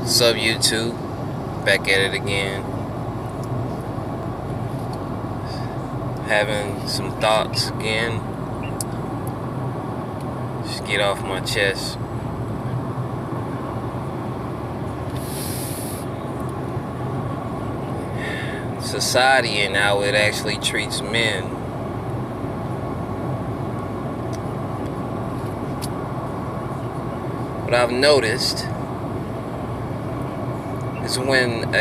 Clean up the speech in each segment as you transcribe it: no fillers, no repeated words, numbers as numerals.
Sub YouTube, back at it again. Having some thoughts again. Just get off my chest. Society and how it actually treats men. What I've noticed is when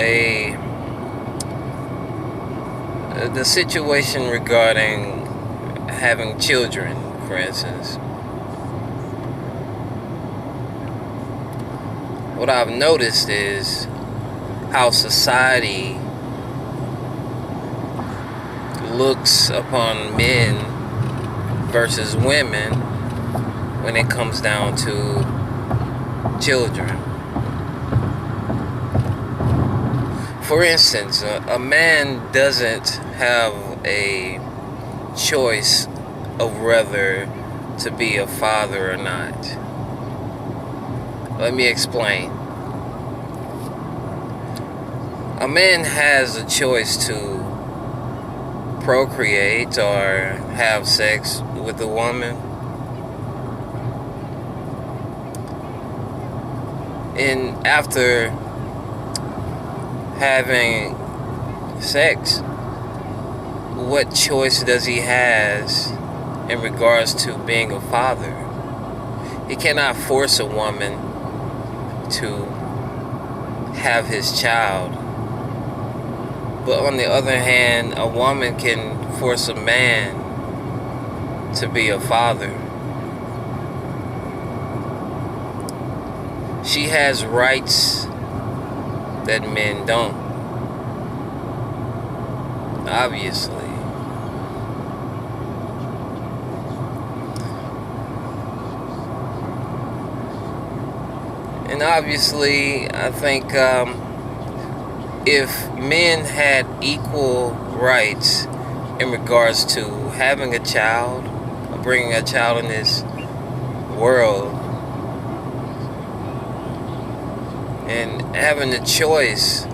the situation regarding having children, for instance, what I've noticed is how society looks upon men versus women when it comes down to children. For instance, a man doesn't have a choice of whether to be a father or not. Let me explain. A man has a choice to procreate or have sex with a woman. And after having sex, what choice does he has in regards to being a father? He cannot force a woman to have his child. But on the other hand, a woman can force a man to be a father. She has rights that men don't. Obviously. And obviously, I think if men had equal rights in regards to having a child, or bringing a child in this world, and having the choice,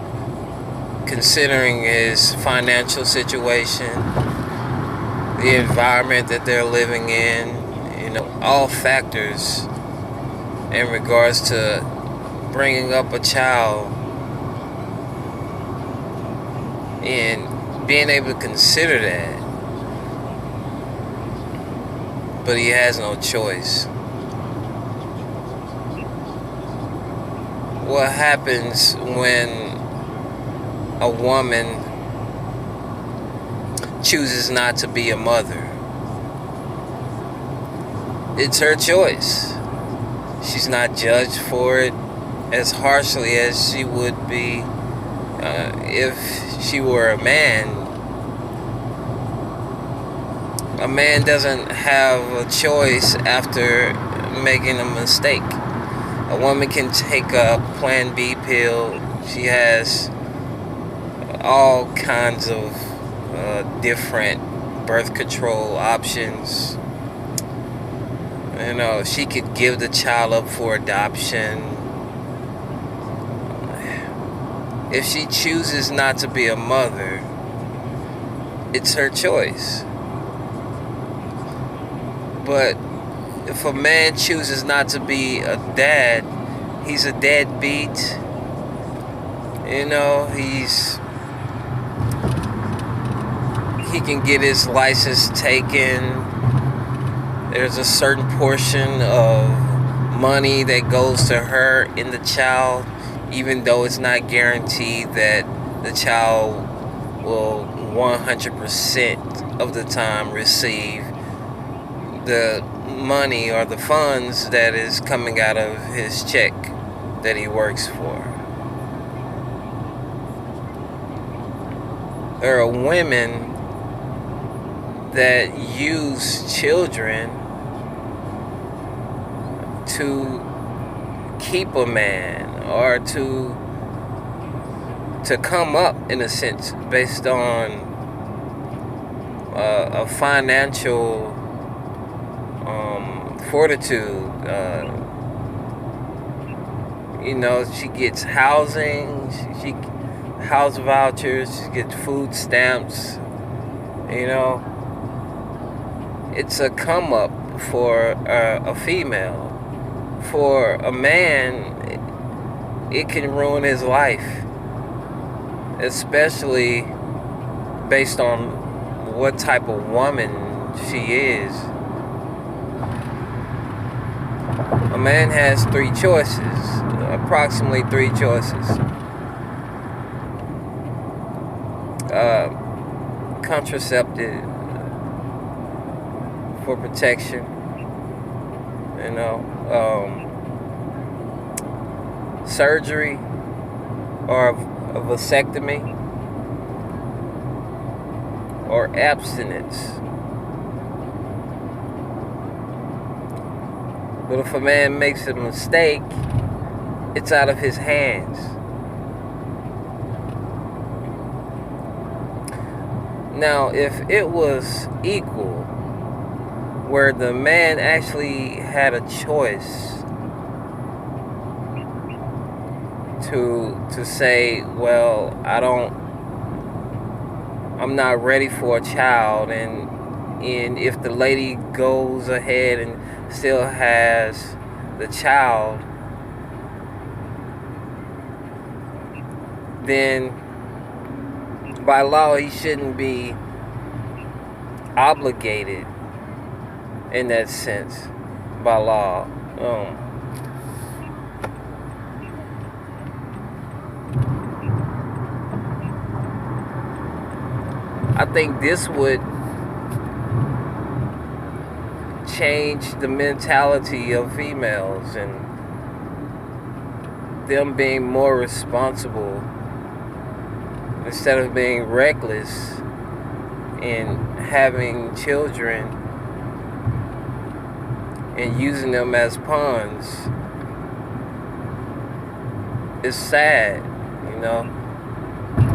considering his financial situation, the environment that they're living in, all factors in regards to bringing up a child, and being able to consider that, but he has no choice. What happens when a woman chooses not to be a mother? It's her choice. She's not judged for it as harshly as she would be if she were a man. A man doesn't have a choice after making a mistake. A woman can take a Plan B pill. She has all kinds of different birth control options. She could give the child up for adoption. If she chooses not to be a mother, it's her choice. But if a man chooses not to be a dad, he's a deadbeat. He can get his license taken. There's a certain portion of money that goes to her and the child, even though it's not guaranteed that the child will 100% of the time receive the money or the funds that is coming out of his check that he works for. There are women that use children to keep a man, or to come up, in a sense, based on a financial fortitude, You know, she gets housing, she house vouchers, she gets food stamps. You know, it's a come up for a female. For a man, it can ruin his life, especially based on what type of woman she is. A man has three choices, approximately three choices. Contraceptive for protection, you know, surgery or a vasectomy, or abstinence. But if a man makes a mistake, it's out of his hands. Now, if it was equal, where the man actually had a choice to say, well, I'm not ready for a child, and if the lady goes ahead and still has the child, then by law he shouldn't be obligated in that sense by law. I think this would change the mentality of females and them being more responsible instead of being reckless in having children and using them as pawns. It's sad, you know,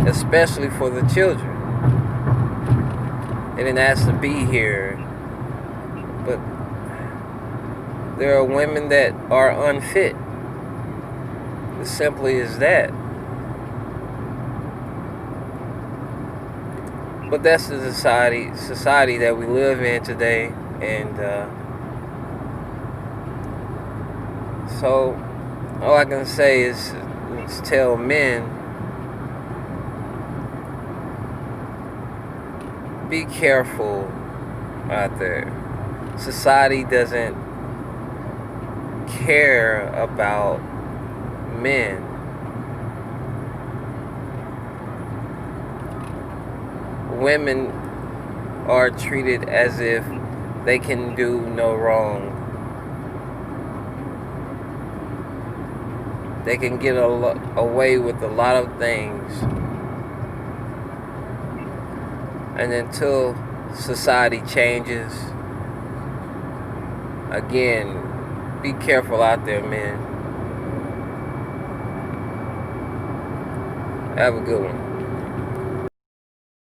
especially for the children. They didn't ask to be here, but there are women that are unfit. As simply as that. But that's the society that we live in today, and so all I can say is tell men, be careful out there. Society doesn't care about men. Women are treated as if they can do no wrong. They can get away with a lot of things. And until society changes, again, be careful out there, men. Have a good one.